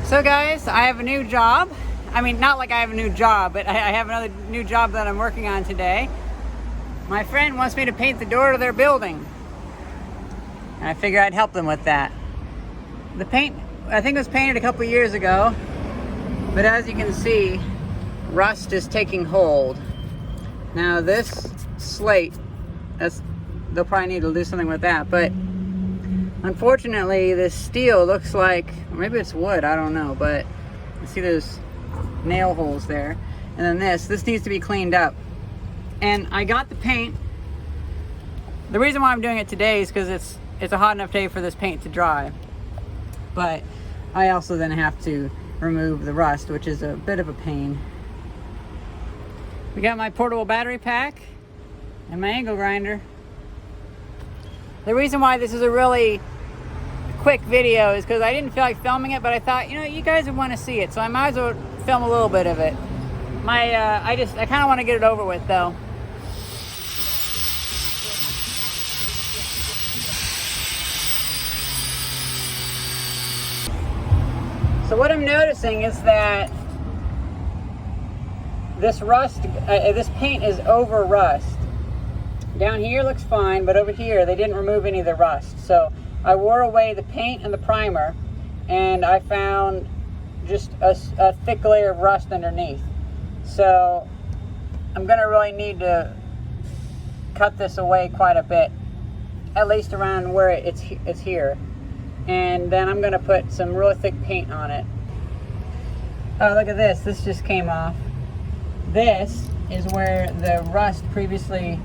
So guys, I have a new job. I mean, not like I have a new job, but I have another new job that I'm working on today. My friend wants me to paint the door to their building. And I figured I'd help them with that. The paint, I think it was painted a couple years ago, but as you can see, rust is taking hold. Now this slate, they'll probably need to do something with that, but unfortunately this steel looks like, or maybe it's wood, I don't know, but you see there's nail holes there. And then this needs to be cleaned up. And I got the paint. The reason why I'm doing it today is because it's a hot enough day for this paint to dry. But I also then have to remove the rust, which is a bit of a pain. We got my portable battery pack and my angle grinder. The reason why this is a really quick video is because I didn't feel like filming it, but I thought, you guys would want to see it, so I might as well film a little bit of it. I kind of want to get it over with though. So what I'm noticing is that this rust, this paint is over rust. Down here looks fine, but over here they didn't remove any of the rust. So I wore away the paint and the primer, and I found just a thick layer of rust underneath. So I'm gonna really need to cut this away quite a bit, at least around where it's here. And then I'm gonna put some really thick paint on it. Oh, look at this, this just came off. This is where the rust previously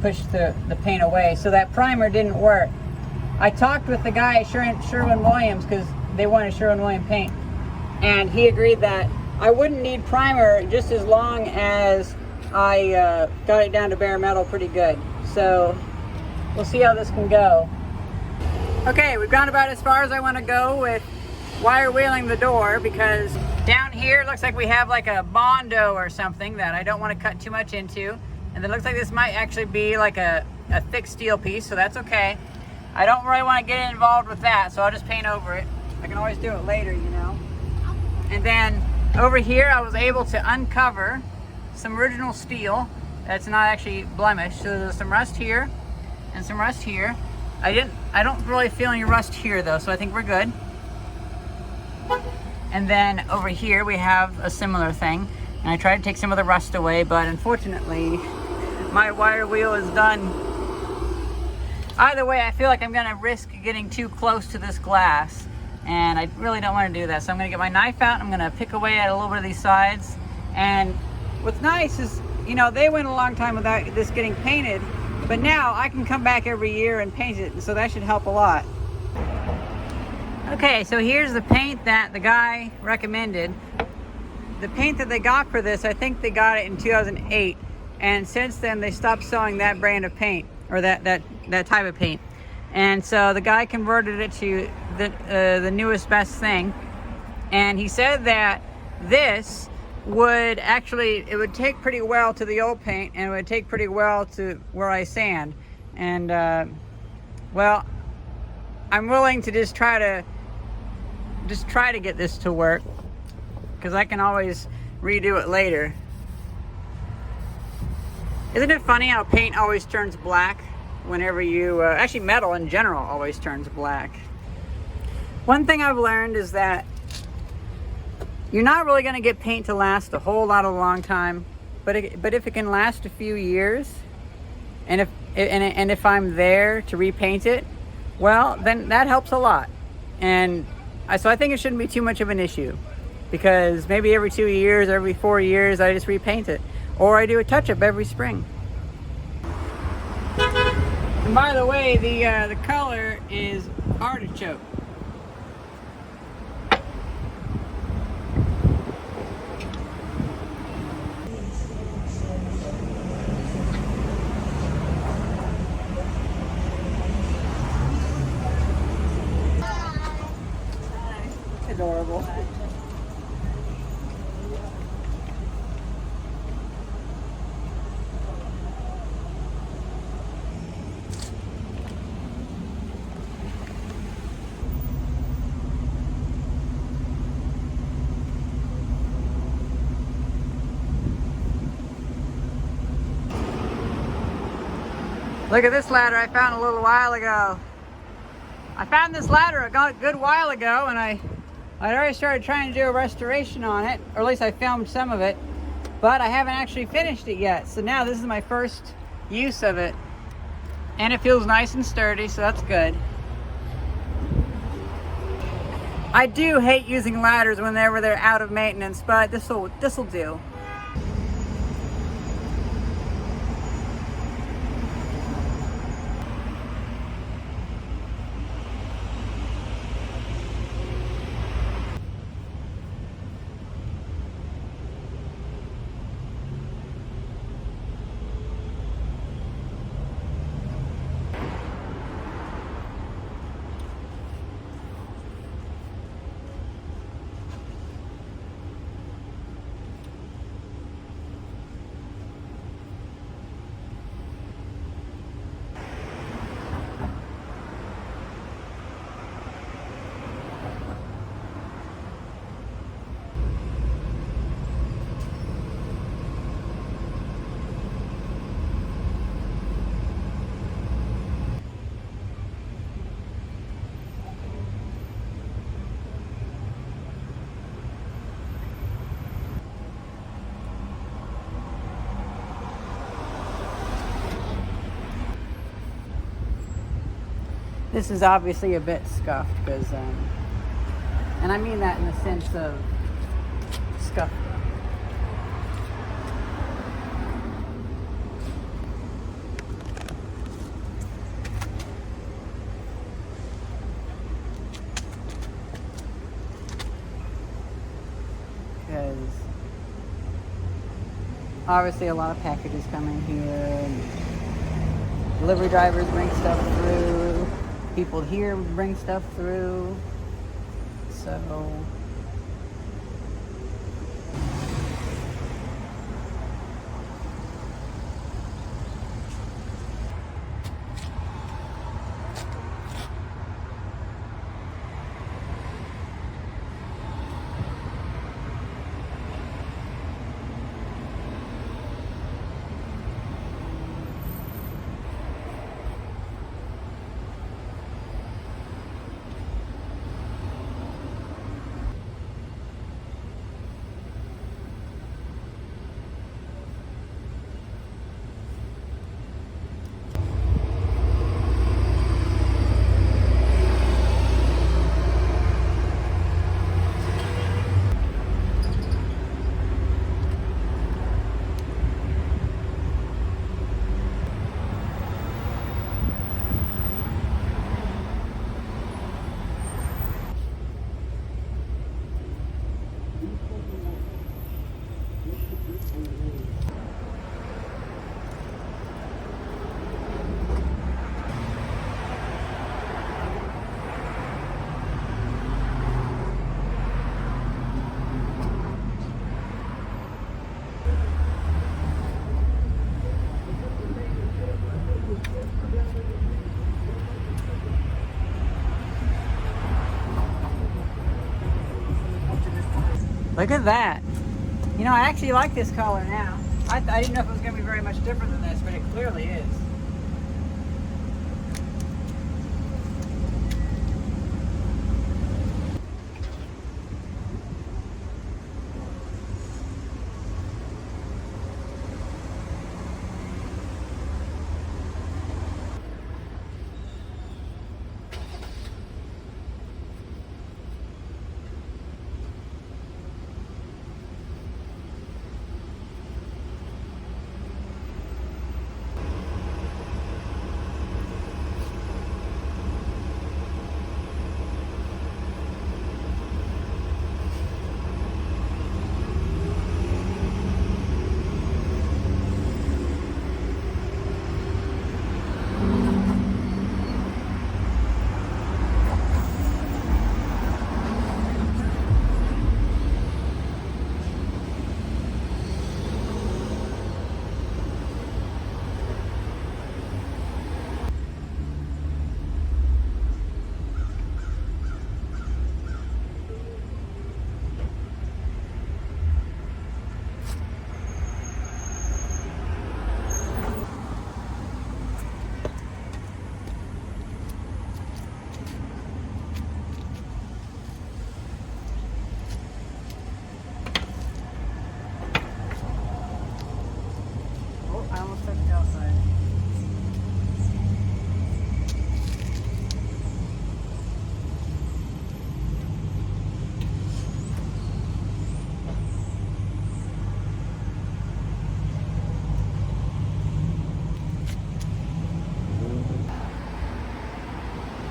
pushed the paint away, so that primer didn't work. I talked with the guy at Sherwin-Williams, because they wanted Sherwin-Williams paint, and he agreed that I wouldn't need primer just as long as I got it down to bare metal pretty good. So we'll see how this can go. Okay, we've gone about as far as I want to go with wire wheeling the door, because down here it looks like we have like a Bondo or something that I don't want to cut too much into. And it looks like this might actually be like a thick steel piece, so that's okay. I don't really want to get involved with that, so I'll just paint over it. I can always do it later, And then over here I was able to uncover some original steel that's not actually blemished. So there's some rust here and some rust here. I don't really feel any rust here though, so I think we're good. And then over here we have a similar thing. And I tried to take some of the rust away, but unfortunately my wire wheel is done. Either way, I feel like I'm gonna risk getting too close to this glass, and I really don't want to do that. So I'm gonna get my knife out, I'm gonna pick away at a little bit of these sides. And what's nice is, they went a long time without this getting painted, but now I can come back every year and paint it, so that should help a lot. Okay, so here's the paint that the guy recommended. The paint that they got for this, I think they got it in 2008, and since then they stopped selling that brand of paint, or that type of paint. And so the guy converted it to the newest best thing, and he said that this would actually, it would take pretty well to the old paint, and it would take pretty well to where I sand. And well, I'm willing to just try to get this to work, because I can always redo it later. Isn't it funny how paint always turns black whenever you, actually metal in general always turns black. One thing I've learned is that you're not really going to get paint to last a whole lot of long time, but if it can last a few years, and if I'm there to repaint it, well, then that helps a lot. And so I think it shouldn't be too much of an issue, because maybe every 2 years, every 4 years, I just repaint it, or I do a touch-up every spring. And by the way, the color is artichoke. Adorable. Look at this ladder I found a little while ago. I found this ladder a good while ago, and I'd already started trying to do a restoration on it, or at least I filmed some of it, but I haven't actually finished it yet. So now this is my first use of it, and it feels nice and sturdy, so that's good. I do hate using ladders whenever they're out of maintenance, but this'll do. This is obviously a bit scuffed because, and I mean that in the sense of scuffed. Because obviously a lot of packages come in here, and delivery drivers bring stuff through. People here bring stuff through, so look at that. You know, I actually like this color now. I didn't know if it was going to be very much different than this, but it clearly is.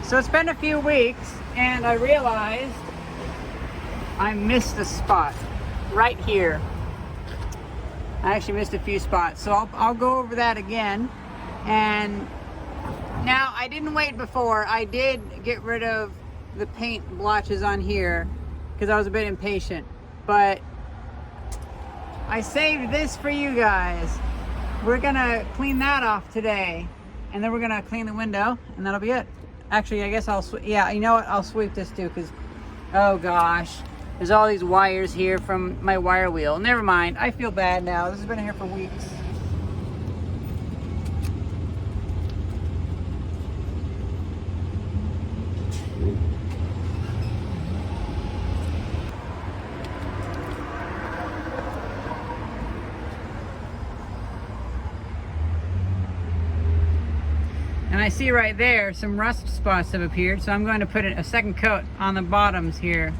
So it's been a few weeks and I realized I missed a spot right here. I actually missed a few spots, so I'll go over that again. And now I didn't wait before. I did get rid of the paint blotches on here because I was a bit impatient, but I saved this for you guys. We're gonna clean that off today, and then we're gonna clean the window, and that'll be it. Actually, I guess yeah, you know what? I'll sweep this too, because, oh gosh, there's all these wires here from my wire wheel. Never mind, I feel bad now. This has been here for weeks. And I see right there some rust spots have appeared, so I'm going to put a second coat on the bottoms here.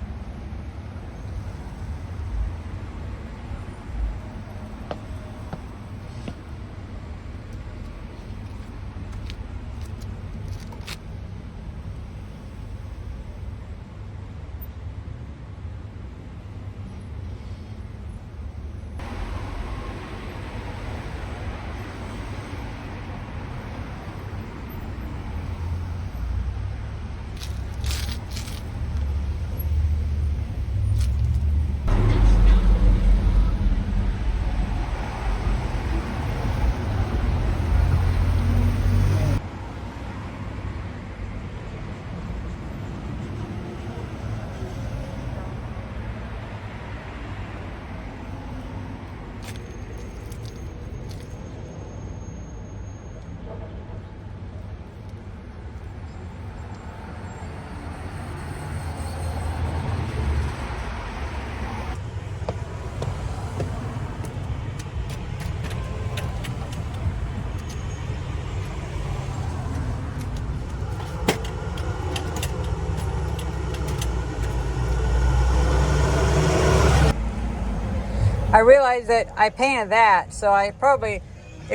I realized that I painted that, so it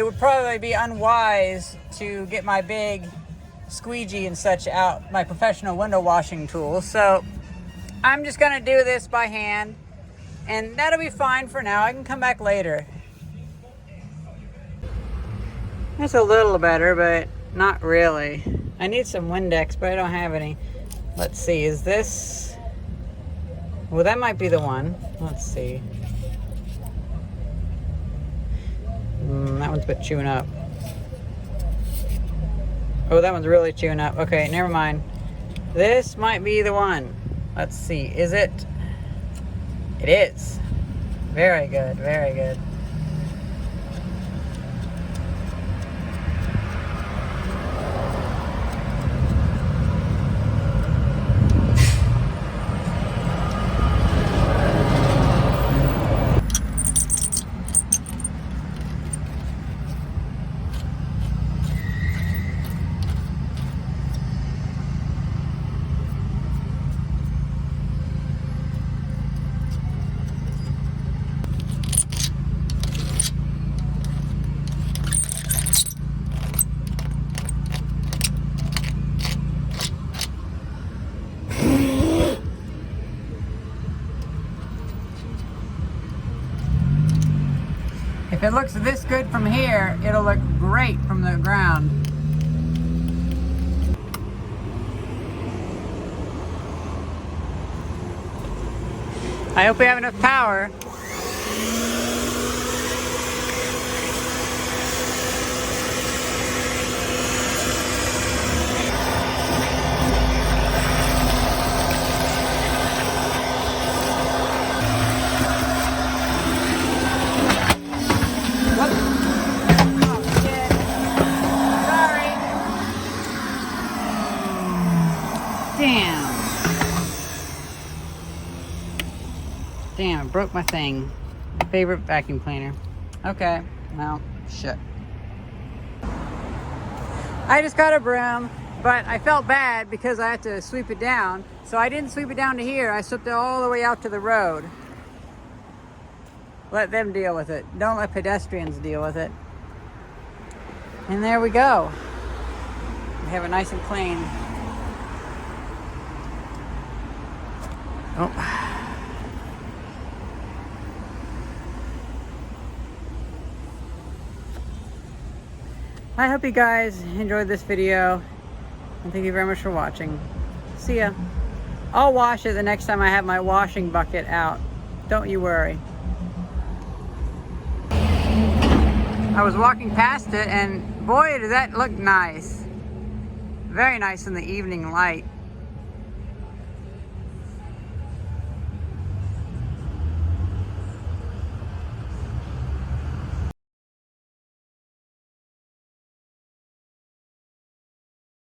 would probably be unwise to get my big squeegee and such out, my professional window washing tool. So I'm just gonna do this by hand, and that'll be fine for now. I can come back later. It's a little better, but not really. I need some Windex, but I don't have any. Let's see, is this? Well, that might be the one. Let's see. That one's a bit chewing up. Oh, that one's really chewing up. Okay, never mind. This might be the one. Let's see. Is it? It is. Very good. Very good. If it looks this good from here, it'll look great from the ground. I hope we have enough power. Damn, it broke my thing. My favorite vacuum cleaner. Okay, well, shit. I just got a broom, but I felt bad because I had to sweep it down. So I didn't sweep it down to here. I swept it all the way out to the road. Let them deal with it. Don't let pedestrians deal with it. And there we go. We have it nice and clean. Oh. I hope you guys enjoyed this video, and thank you very much for watching. See ya. I'll wash it the next time I have my washing bucket out. Don't you worry. I was walking past it, and boy, does that look nice. Very nice in the evening light.